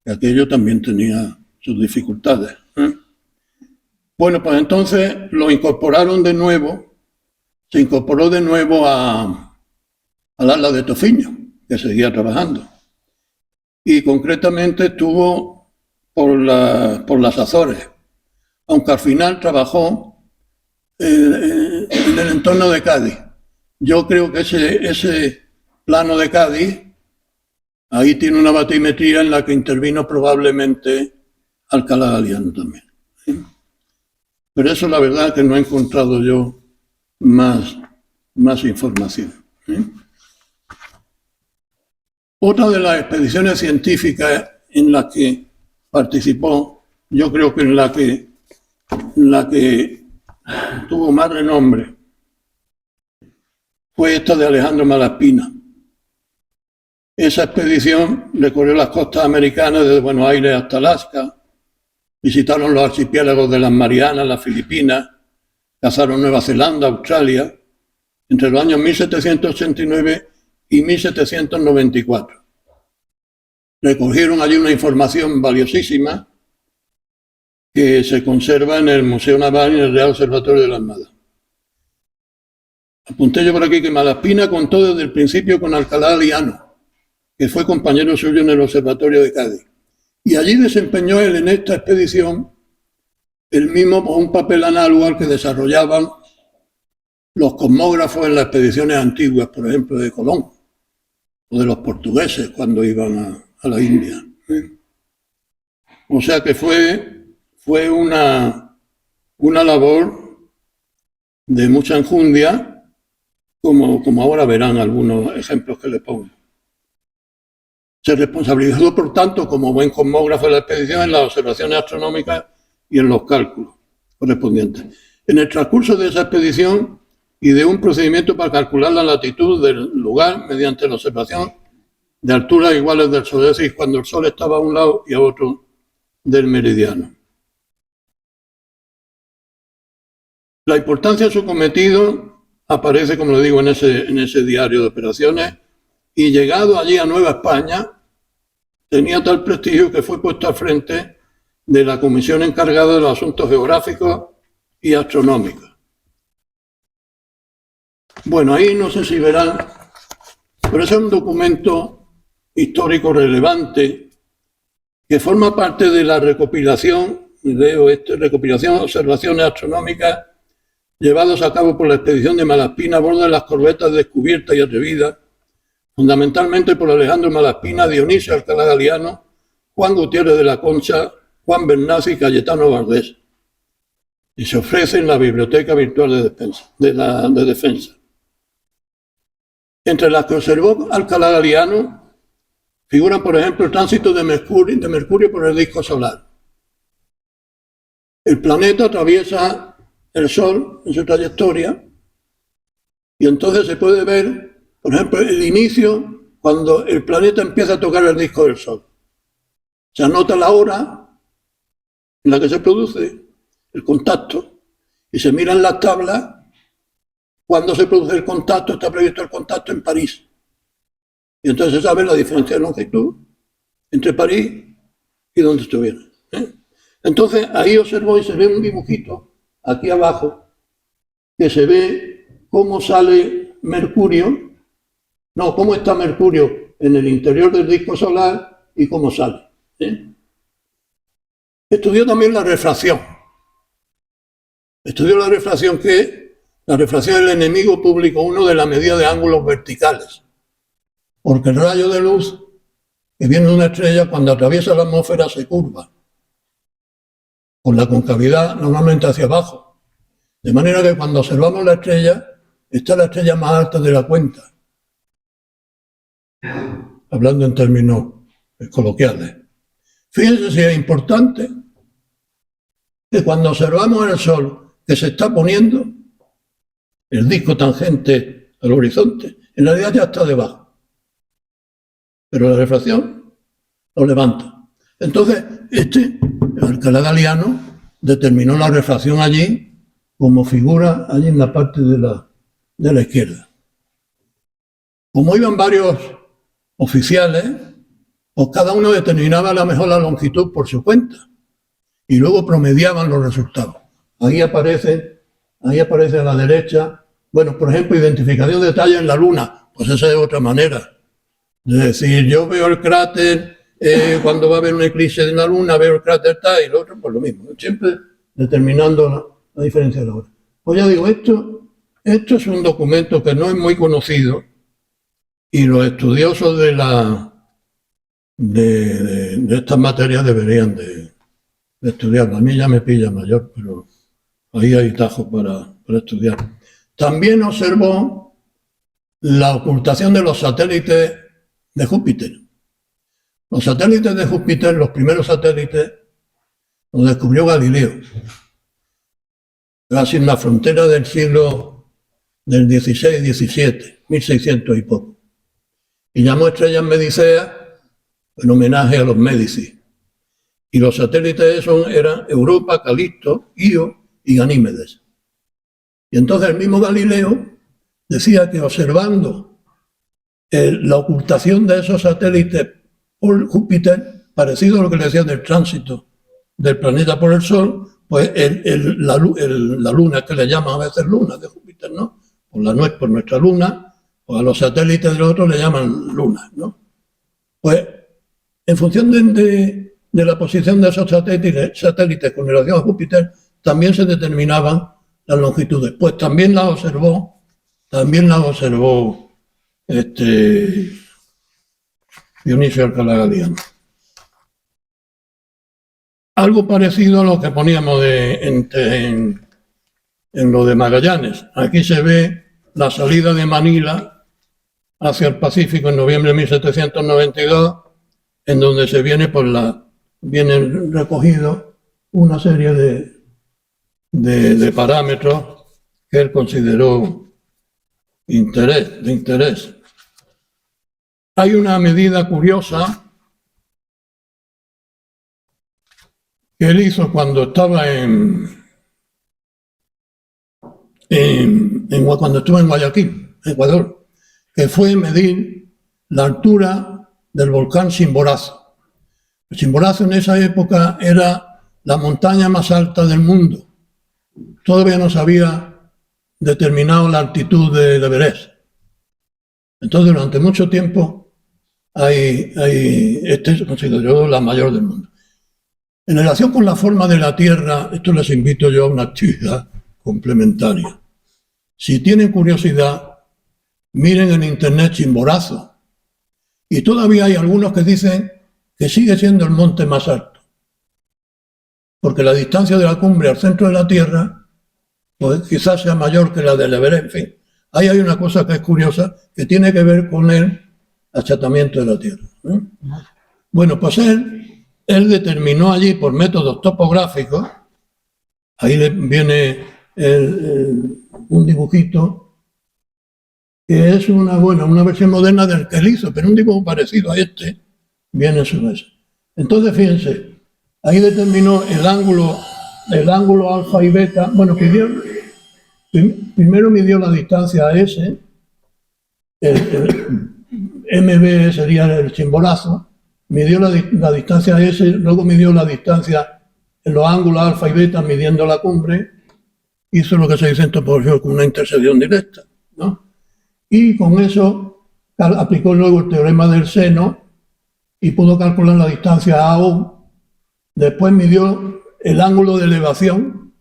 que aquello también tenía sus dificultades. Bueno, pues entonces lo incorporaron de nuevo, se incorporó de nuevo al Atlas de Tofiño, que seguía trabajando. Y concretamente estuvo por las Azores, aunque al final trabajó en el entorno de Cádiz. Yo creo que ese plano de Cádiz, ahí tiene una batimetría en la que intervino probablemente Alcalá Galiano también. Pero eso la verdad que no he encontrado yo más información. Otra de las expediciones científicas en las que participó, yo creo que en la que tuvo más renombre, fue esta de Alejandro Malaspina. Esa expedición recorrió las costas americanas desde Buenos Aires hasta Alaska, visitaron los archipiélagos de las Marianas, las Filipinas, cazaron Nueva Zelanda, Australia, entre los años 1789 y 1794. Recogieron allí una información valiosísima que se conserva en el Museo Naval y en el Real Observatorio de la Armada. Apunté yo por aquí que Malaspina contó desde el principio con Alcalá Galiano, que fue compañero suyo en el Observatorio de Cádiz. Y allí desempeñó él en esta expedición el mismo un papel análogo al que desarrollaban los cosmógrafos en las expediciones antiguas, por ejemplo, de Colón, o de los portugueses cuando iban a la India. O sea que fue una labor de mucha enjundia, como ahora verán algunos ejemplos que le pongo. Se responsabilizó, por tanto, como buen cosmógrafo de la expedición en las observaciones astronómicas y en los cálculos correspondientes. En el transcurso de esa expedición ideó un procedimiento para calcular la latitud del lugar mediante la observación de alturas iguales del Sol, es decir, cuando el Sol estaba a un lado y a otro del meridiano. La importancia de su cometido aparece, como le digo, en ese diario de operaciones, y llegado allí a Nueva España, tenía tal prestigio que fue puesto al frente de la comisión encargada de los asuntos geográficos y astronómicos. Bueno, ahí no sé si verán, pero ese es un documento histórico relevante que forma parte de la recopilación, recopilación de observaciones astronómicas llevados a cabo por la expedición de Malaspina a bordo de las corbetas Descubierta y Atrevida, fundamentalmente por Alejandro Malaspina, Dionisio Alcalá Galiano, Juan Gutiérrez de la Concha, Juan Bernasi y Cayetano Vardés. Y se ofrece en la Biblioteca Virtual de Defensa. Entre las que observó Alcalá Galiano figuran, por ejemplo, el tránsito de Mercurio por el disco solar. El planeta atraviesa el Sol en su trayectoria y entonces se puede ver, por ejemplo, el inicio cuando el planeta empieza a tocar el disco del Sol. Se anota la hora en la que se produce el contacto y se mira en las tablas cuando se produce el contacto. Está previsto el contacto en París. Y entonces se sabe la diferencia de longitud entre París y donde estuviera. Entonces ahí observó y se ve un dibujito aquí abajo que se ve cómo sale Mercurio, cómo está Mercurio en el interior del disco solar y cómo sale. Estudió también la refracción. Estudió la refracción, que la refracción es el enemigo público 1 de la medida de ángulos verticales. Porque el rayo de luz que viene de una estrella, cuando atraviesa la atmósfera, se curva con la concavidad normalmente hacia abajo. De manera que cuando observamos la estrella, está la estrella más alta de la cuenta. Hablando en términos coloquiales. Fíjense si es importante que cuando observamos el Sol que se está poniendo, el disco tangente al horizonte, en realidad ya está debajo. Pero la refracción lo levanta. Entonces, Alcalá Galiano determinó la refracción allí como figura allí en la parte de la izquierda. Como iban varios oficiales, pues cada uno determinaba a lo mejor la longitud por su cuenta y luego promediaban los resultados. Ahí aparece a la derecha, bueno, por ejemplo, identificación de talla en la Luna, pues esa es otra manera. Es decir, yo veo el cráter cuando va a haber un eclipse en la Luna, veo el cráter tal y el otro, pues lo mismo, siempre determinando la diferencia de la hora. Pues ya digo, esto es un documento que no es muy conocido y los estudiosos de estas materias deberían de estudiarlo. A mí ya me pilla mayor, pero ahí hay tajos para estudiar. También observó la ocultación de los satélites de Júpiter. Los satélites de Júpiter, los primeros satélites, los descubrió Galileo, casi en la frontera del siglo del 16-17, 1600 y poco. Y llamó estrellas mediceas en homenaje a los Médicis. Y los satélites esos eran Europa, Calisto, Io y Ganímedes. Y entonces el mismo Galileo decía que observando la ocultación de esos satélites por Júpiter, parecido a lo que le decían del tránsito del planeta por el Sol, pues la Luna, que le llaman a veces Luna de Júpiter, ¿no? Por nuestra Luna, o a los satélites de los otros le llaman lunas, ¿no? Pues en función de la posición de esos satélites con relación a Júpiter, también se determinaban las longitudes. Pues también las observó Dionisio Alcalá Galiano. Algo parecido a lo que poníamos en lo de Magallanes. Aquí se ve la salida de Manila hacia el Pacífico en noviembre de 1792, en donde se viene recogido una serie de parámetros que él consideró de interés. Hay una medida curiosa que él hizo cuando estaba cuando estuvo en Guayaquil, Ecuador, que fue medir la altura del volcán Chimborazo. El Chimborazo en esa época era la montaña más alta del mundo. Todavía no se había determinado la altitud del Everest. Entonces, durante mucho tiempo, se consideró la mayor del mundo. En relación con la forma de la Tierra, esto les invito yo a una actividad complementaria. Si tienen curiosidad, miren en internet Chimborazo. Y todavía hay algunos que dicen que sigue siendo el monte más alto. Porque la distancia de la cumbre al centro de la Tierra, pues quizás sea mayor que la del Everest. En fin, ahí hay una cosa que es curiosa, que tiene que ver con el achatamiento de la Tierra, ¿no? Bueno, pues él determinó allí por métodos topográficos, ahí le viene un dibujito, que es una versión moderna del que él hizo, pero un dibujo parecido a este viene sobre eso. Entonces, fíjense, ahí determinó el ángulo alfa y beta. Bueno, primero midió la distancia a S, el MB sería el Chimborazo, midió la distancia a S, luego midió la distancia en los ángulos alfa y beta midiendo la cumbre, hizo lo que se dice en topología con una intersección directa, ¿no? Y con eso aplicó luego el teorema del seno y pudo calcular la distancia a O. Después midió el ángulo de elevación,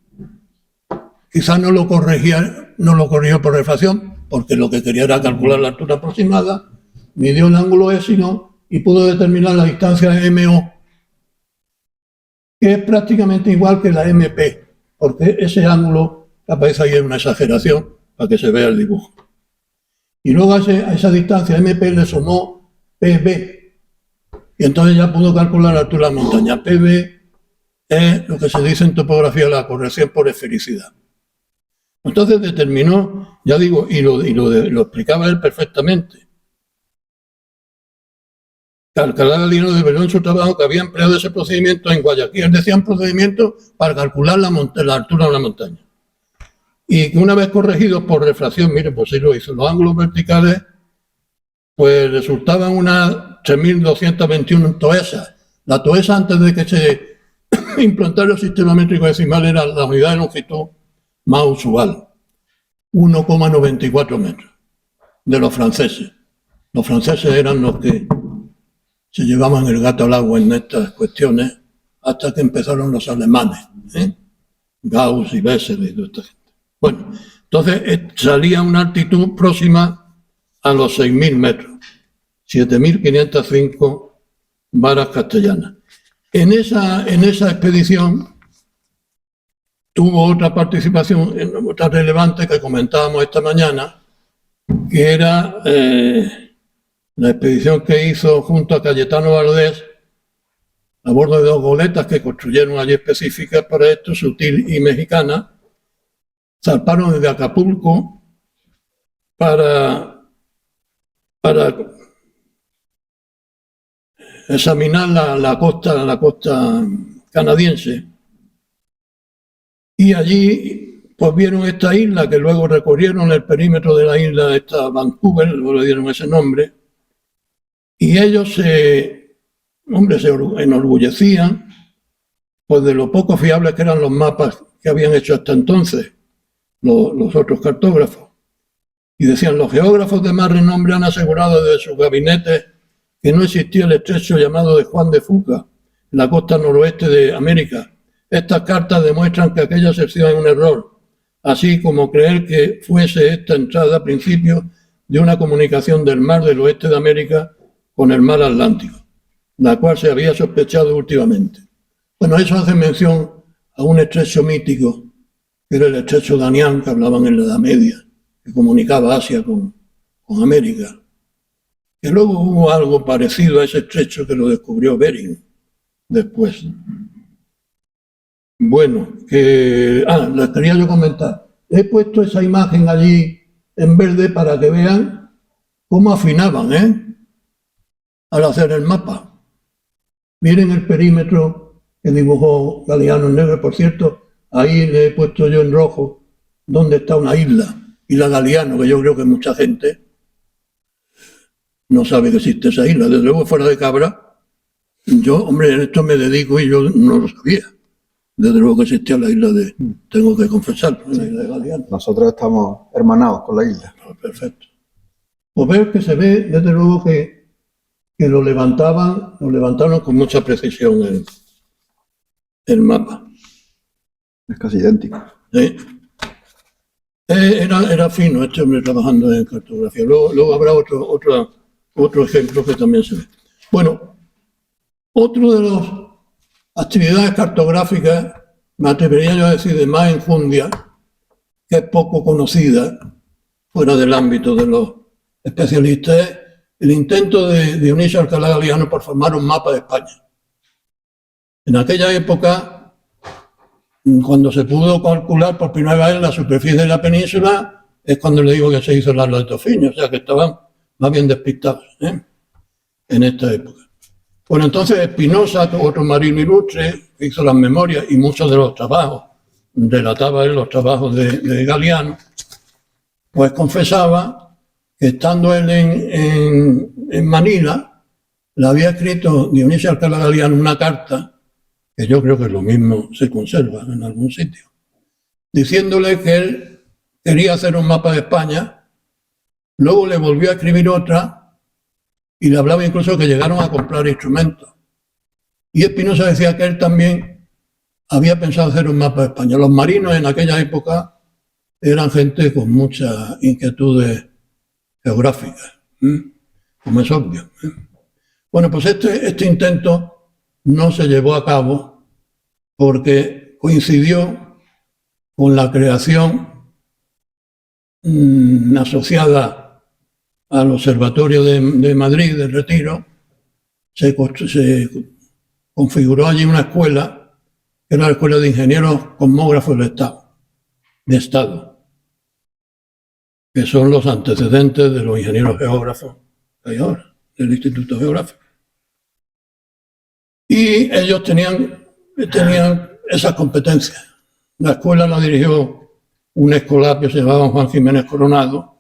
quizás no lo corrigió por refracción, porque lo que quería era calcular la altura aproximada, midió el ángulo ésino y pudo determinar la distancia MO, que es prácticamente igual que la MP, porque ese ángulo que aparece ahí es una exageración para que se vea el dibujo. Y luego a esa distancia MP le sumó PB, y entonces ya pudo calcular la altura de la montaña. PB es lo que se dice en topografía la corrección por esfericidad. Entonces determinó, ya digo, y lo explicaba él perfectamente. Alcalá Galiano develó en su trabajo que había empleado ese procedimiento en Guayaquil. Él decía un procedimiento para calcular la altura de la montaña. y que una vez corregidos por refracción, mire, pues sí lo hizo, los ángulos verticales, pues resultaban unas 3.221 toesas. La toesa, antes de que se implantara el sistema métrico decimal, era la unidad de longitud más usual, 1,94 metros, de los franceses. Los franceses eran los que se llevaban el gato al agua en estas cuestiones hasta que empezaron los alemanes, Gauss y Bessel y toda esta gente. Bueno, entonces salía una altitud próxima a los 6.000 metros, 7.505 varas castellanas. En esa expedición tuvo otra participación, otra relevante que comentábamos esta mañana, que era la expedición que hizo junto a Cayetano Valdés a bordo de 2 goletas que construyeron allí específicas para esto, Sutil y Mexicana. Zarparon desde Acapulco para examinar la costa canadiense. Y allí pues vieron esta isla, que luego recorrieron el perímetro de la isla, esta Vancouver, luego le dieron ese nombre, y ellos se enorgullecían pues de lo poco fiables que eran los mapas que habían hecho hasta entonces los otros cartógrafos. Y decían, los geógrafos de más renombre han asegurado desde sus gabinetes que no existía el estrecho llamado de Juan de Fuca, en la costa noroeste de América. Estas cartas demuestran que aquella sección es un error, así como creer que fuese esta entrada a principio de una comunicación del mar del oeste de América con el mar Atlántico, la cual se había sospechado últimamente. Bueno, eso hace mención a un estrecho mítico, que era el estrecho de Anián, que hablaban en la Edad Media, que comunicaba Asia con América. Que luego hubo algo parecido a ese estrecho que lo descubrió Bering después. Bueno, les quería yo comentar. He puesto esa imagen allí en verde para que vean cómo afinaban, al hacer el mapa. Miren el perímetro que dibujó Galiano en negro. Por cierto, ahí le he puesto yo en rojo donde está una isla. Isla Galiano, que yo creo que mucha gente no sabe que existe esa isla. Desde luego, fuera de Cabra, yo, hombre, en esto me dedico y yo no lo sabía. Desde luego que existía la isla tengo que confesar, la isla de Galiano. Nosotros estamos hermanados con la isla. Perfecto. Pues ver que se ve, desde luego, que lo levantaron con mucha precisión el mapa. Es casi idéntico. ¿Sí? Era fino este hombre trabajando en cartografía. Luego habrá otro ejemplo que también se ve. Bueno, otro de las actividades cartográficas, me atrevería yo a decir de más enjundia, que es poco conocida fuera del ámbito de los especialistas, es el intento de Dionisio Alcalá Galiano por formar un mapa de España. En aquella época, cuando se pudo calcular por primera vez la superficie de la península, es cuando le digo que se hizo la de Tofiño, o sea que estaban más bien despistados en esta época. Bueno, entonces Espinosa, otro marino ilustre, hizo las memorias y muchos de los trabajos, relataba él los trabajos de Galiano, pues confesaba que estando él en Manila, le había escrito Dionisio Alcalá Galiano una carta, que yo creo que lo mismo se conserva en algún sitio, diciéndole que él quería hacer un mapa de España. Luego le volvió a escribir otra y le hablaba incluso que llegaron a comprar instrumentos. Y Espinosa decía que él también había pensado hacer un mapa de España. Los marinos en aquella época eran gente con muchas inquietudes geográficas, como es obvio. Bueno, pues este intento no se llevó a cabo porque coincidió con la creación asociada al Observatorio de Madrid, del Retiro. Se configuró allí una escuela, que era la Escuela de Ingenieros Cosmógrafos de Estado, que son los antecedentes de los ingenieros geógrafos que hay ahora, del Instituto Geográfico. Y ellos tenían esas competencias. La escuela la dirigió un escolapio, se llamaba Juan Jiménez Coronado,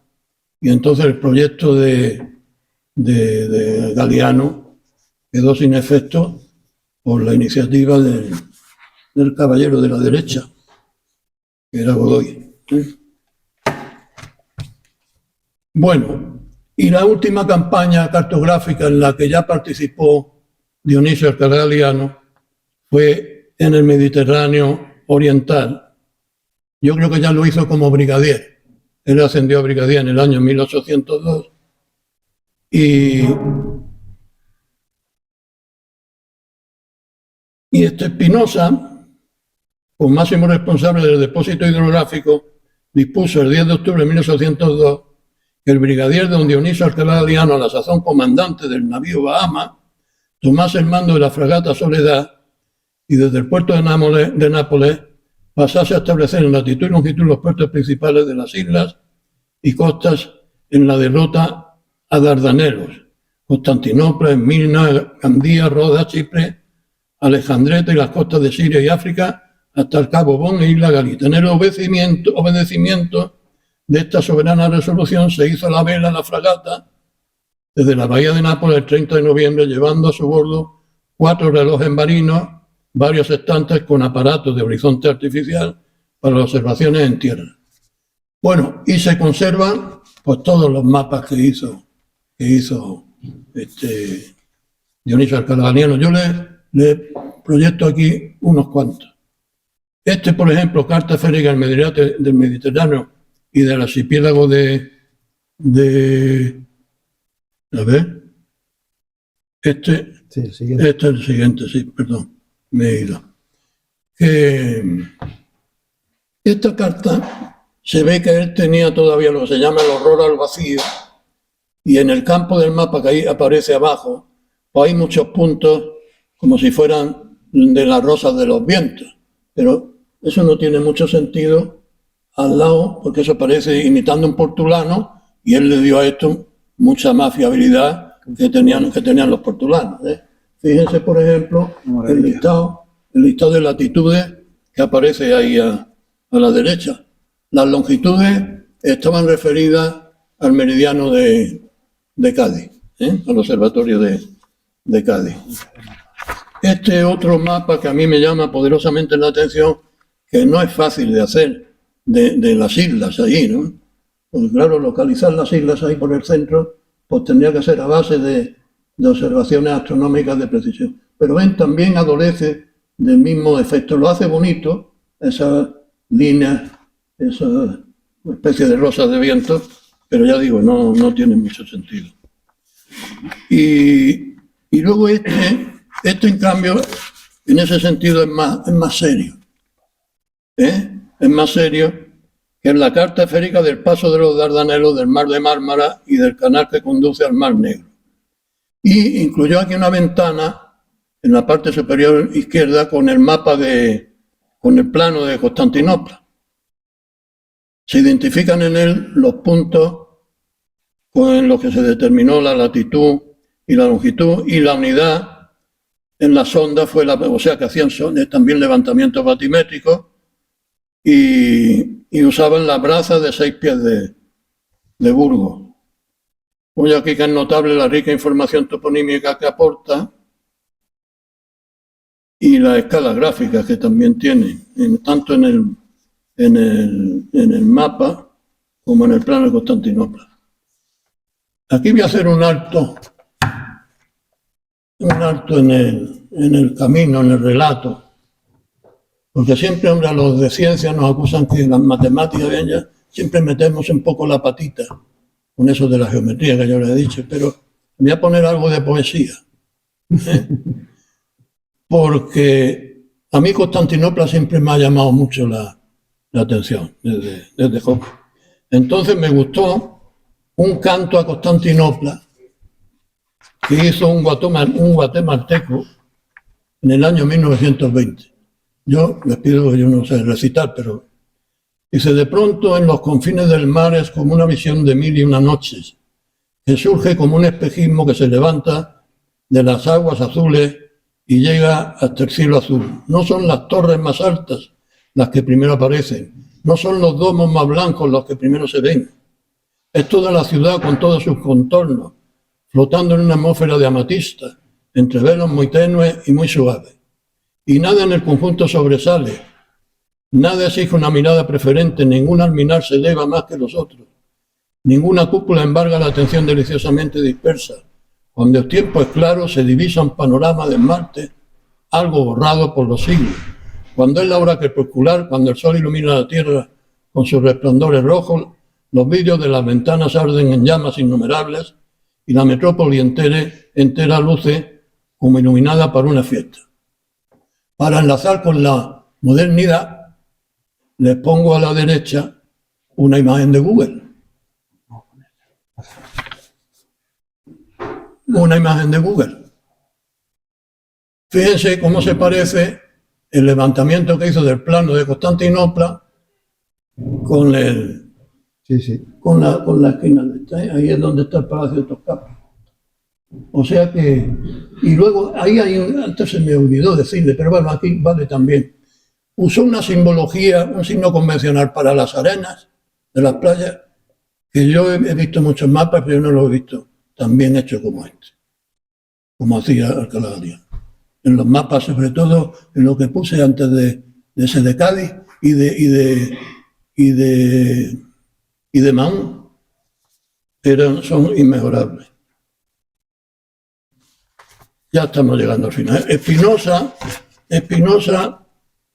y entonces el proyecto de Galiano quedó sin efecto por la iniciativa del caballero de la derecha, que era Godoy. Bueno, y la última campaña cartográfica en la que ya participó Dionisio Alcalá Galiano fue en el Mediterráneo Oriental. Yo creo que ya lo hizo como brigadier. Él ascendió a brigadier en el año 1802 y Espinosa, como máximo responsable del depósito hidrográfico, dispuso el 10 de octubre de 1802 que el brigadier don Dionisio Alcalá Galiano, a la sazón comandante del navío Bahama, tomase el mando de la fragata Soledad y desde el puerto de Nápoles pasase a establecer en latitud y longitud los puertos principales de las islas y costas en la derrota a Dardanelos, Constantinopla, Esmirna, Gandía, Rodas, Chipre, Alejandreta y las costas de Siria y África hasta el Cabo Bon e Isla Galita. En el obedecimiento de esta soberana resolución se hizo la vela a la fragata desde la bahía de Nápoles el 30 de noviembre, llevando a su bordo 4 relojes marinos, varios estantes con aparatos de horizonte artificial para las observaciones en tierra. Bueno, y se conservan pues todos los mapas que hizo Dionisio Alcalá Galiano. Yo le proyecto aquí unos cuantos. Por ejemplo, carta esférica del Mediterráneo y del archipiélago a ver. Sí, el siguiente. Este es el siguiente, sí, perdón, me he ido. Esta carta se ve que él tenía todavía lo que se llama el horror al vacío, y en el campo del mapa que ahí aparece abajo, pues hay muchos puntos como si fueran de las rosas de los vientos, pero eso no tiene mucho sentido al lado, porque eso parece imitando un portulano, y él le dio a esto mucha más fiabilidad que tenían los portulanos. Fíjense, por ejemplo, el listado de latitudes que aparece ahí a la derecha. Las longitudes estaban referidas al meridiano de Cádiz, al observatorio de Cádiz. Otro mapa que a mí me llama poderosamente la atención, que no es fácil de hacer, de las islas ahí, ¿no? Pues claro, localizar las islas ahí por el centro, pues tendría que ser a base de observaciones astronómicas de precisión. Pero ven, también adolece del mismo efecto. Lo hace bonito, esas líneas, esa especie de rosas de viento, pero ya digo, no tiene mucho sentido. Y luego en cambio, en ese sentido es más serio. Es más serio, que es la carta esférica del paso de los Dardanelos, del Mar de Mármara y del canal que conduce al Mar Negro. Y incluyó aquí una ventana en la parte superior izquierda con el mapa con el plano de Constantinopla. Se identifican en él los puntos en los que se determinó la latitud y la longitud, y la unidad en la sonda fue o sea que hacían también levantamientos batimétricos y usaban las brazas de 6 pies de Burgos. Voy aquí que es notable la rica información toponímica que aporta y las escalas gráficas que también tiene, tanto en el mapa como en el plano de Constantinopla. Aquí voy a hacer un alto en el camino, en el relato, porque siempre, hombre, a los de ciencia nos acusan que las matemáticas, ya siempre metemos un poco la patita con eso de la geometría que yo les he dicho, pero voy a poner algo de poesía, porque a mí Constantinopla siempre me ha llamado mucho la atención desde joven. Entonces me gustó un canto a Constantinopla que hizo un guatemalteco en el año 1920. Yo les pido que yo no sé recitar, pero dice: de pronto en los confines del mar es como una visión de 1001 noches, que surge como un espejismo que se levanta de las aguas azules y llega hasta el cielo azul. No son las torres más altas las que primero aparecen, no son los domos más blancos los que primero se ven. Es toda la ciudad con todos sus contornos, flotando en una atmósfera de amatista, entre velos muy tenues y muy suaves. Y nada en el conjunto sobresale, nada exige una mirada preferente, ningún alminar se eleva más que los otros, ninguna cúpula embarga la atención deliciosamente dispersa. Cuando el tiempo es claro, se divisa un panorama de Marte, algo borrado por los siglos. Cuando es la hora crepuscular, cuando el sol ilumina la tierra con sus resplandores rojos, los vidrios de las ventanas arden en llamas innumerables y la metrópoli entera luce como iluminada para una fiesta. Para enlazar con la modernidad, les pongo a la derecha una imagen de Google. Una imagen de Google. Fíjense cómo se parece el levantamiento que hizo del plano de Constantinopla con el, con la esquina. Ahí es donde está el Palacio de Toscana. O sea que, y luego ahí hay antes se me olvidó decirle, pero bueno, aquí vale también. Usó una simbología, un signo convencional para las arenas de las playas, que yo he visto muchos mapas, pero yo no lo he visto tan bien hecho como este, como hacía Alcalá Galiano. En los mapas, sobre todo en lo que puse antes de ese de Cádiz y de Mahón, son inmejorables. Ya estamos llegando al final. Espinosa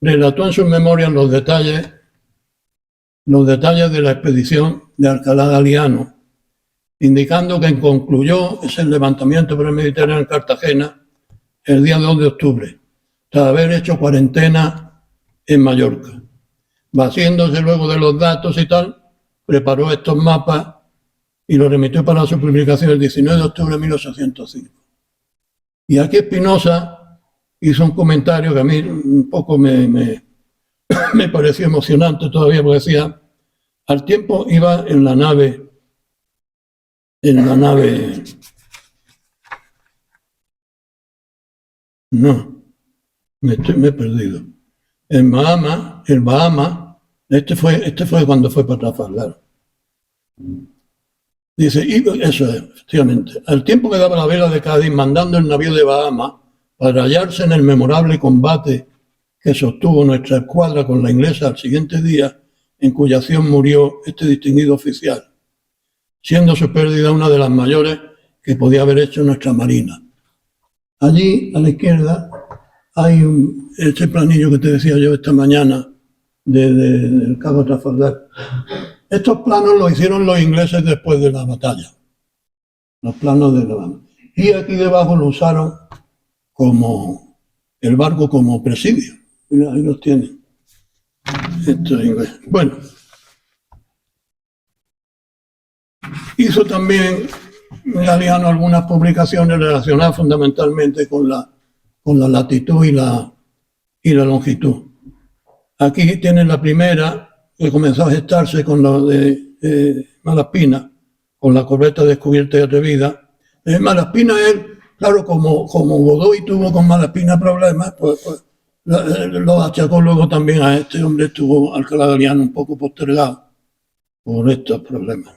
relató en sus memorias los detalles de la expedición de Alcalá Galiano, indicando que concluyó ese levantamiento por el Mediterráneo en Cartagena el día 2 de octubre, tras haber hecho cuarentena en Mallorca. Vaciándose luego de los datos y tal, preparó estos mapas y los remitió para su publicación el 19 de octubre de 1805. Y aquí Espinosa hizo un comentario que a mí un poco me pareció emocionante todavía, porque decía, al tiempo iba en la nave, no, me he perdido. En Bahama, este fue cuando fue para Trafalgar. Dice, y eso es, efectivamente, al tiempo que daba la vela de Cádiz mandando el navío de Bahama para hallarse en el memorable combate que sostuvo nuestra escuadra con la inglesa al siguiente día, en cuya acción murió este distinguido oficial, siendo su pérdida una de las mayores que podía haber hecho nuestra marina. Allí, a la izquierda, hay este planillo que te decía yo esta mañana del Cabo Trafalgar. Estos planos los hicieron los ingleses después de la batalla, los planos de la. Y aquí debajo lo usaron como el barco como presidio. Mira, ahí los tienen. Esto es inglés. Bueno, hizo también Galiano algunas publicaciones relacionadas fundamentalmente con la latitud y la longitud. Aquí tienen la primera, que comenzó a gestarse con lo de Malaspina, con la corbeta descubierta y atrevida. Malaspina, él, claro, como Godoy tuvo con Malaspina problemas, pues lo achacó luego también a este hombre, estuvo Alcalá Galiano un poco postergado por estos problemas.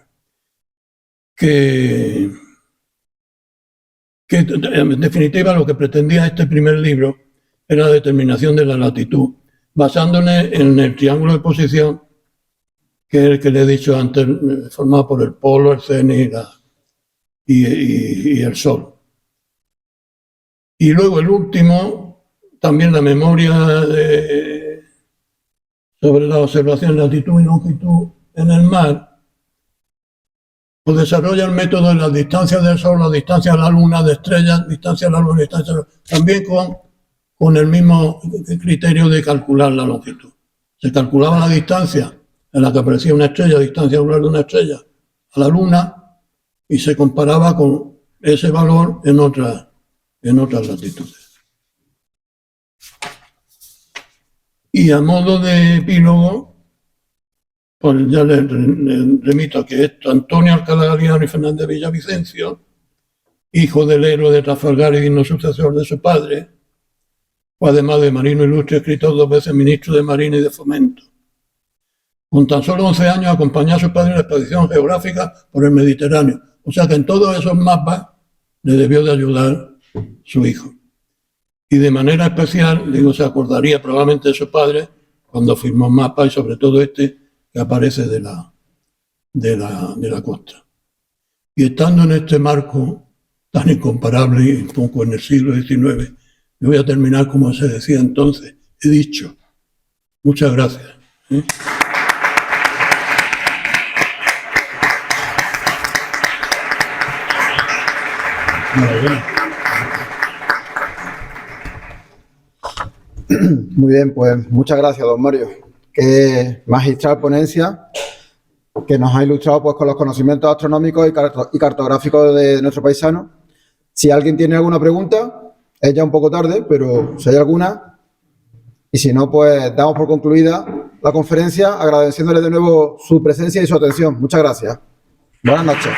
Que en definitiva lo que pretendía este primer libro era la determinación de la latitud, basándose en el triángulo de posición, que es el que le he dicho antes, formado por el polo, el cenit y el sol. Y luego el último, también la memoria sobre la observación de latitud y longitud en el mar, pues desarrolla el método de las distancias del Sol, las distancias a la Luna, de estrellas, distancia a la Luna, distancia a la Luna, también con el mismo criterio de calcular la longitud. Se calculaba la distancia en la que aparecía una estrella, distancia angular de una estrella a la Luna, y se comparaba con ese valor en otras latitudes. Y a modo de epílogo, pues ya le remito a que esto, Antonio Alcalá Galiano y Fernández Villavicencio, hijo del héroe de Trafalgar y digno sucesor de su padre, fue además de marino ilustre, escritor, 2 veces ministro de Marina y de Fomento. Con tan solo 11 años acompañó a su padre en la expedición geográfica por el Mediterráneo. O sea que en todos esos mapas le debió de ayudar su hijo. Y de manera especial, digo, se acordaría probablemente de su padre cuando firmó mapas y sobre todo este que aparece de la costa. Y estando en este marco tan incomparable y un poco en el siglo XIX, yo voy a terminar como se decía entonces, he dicho. Muchas gracias. Muy bien, pues muchas gracias, don Mario. Qué magistral ponencia que nos ha ilustrado pues con los conocimientos astronómicos y cartográficos de nuestro paisano. Si alguien tiene alguna pregunta, es ya un poco tarde, pero si hay alguna, y si no, pues damos por concluida la conferencia, agradeciéndole de nuevo su presencia y su atención. Muchas gracias. Buenas noches.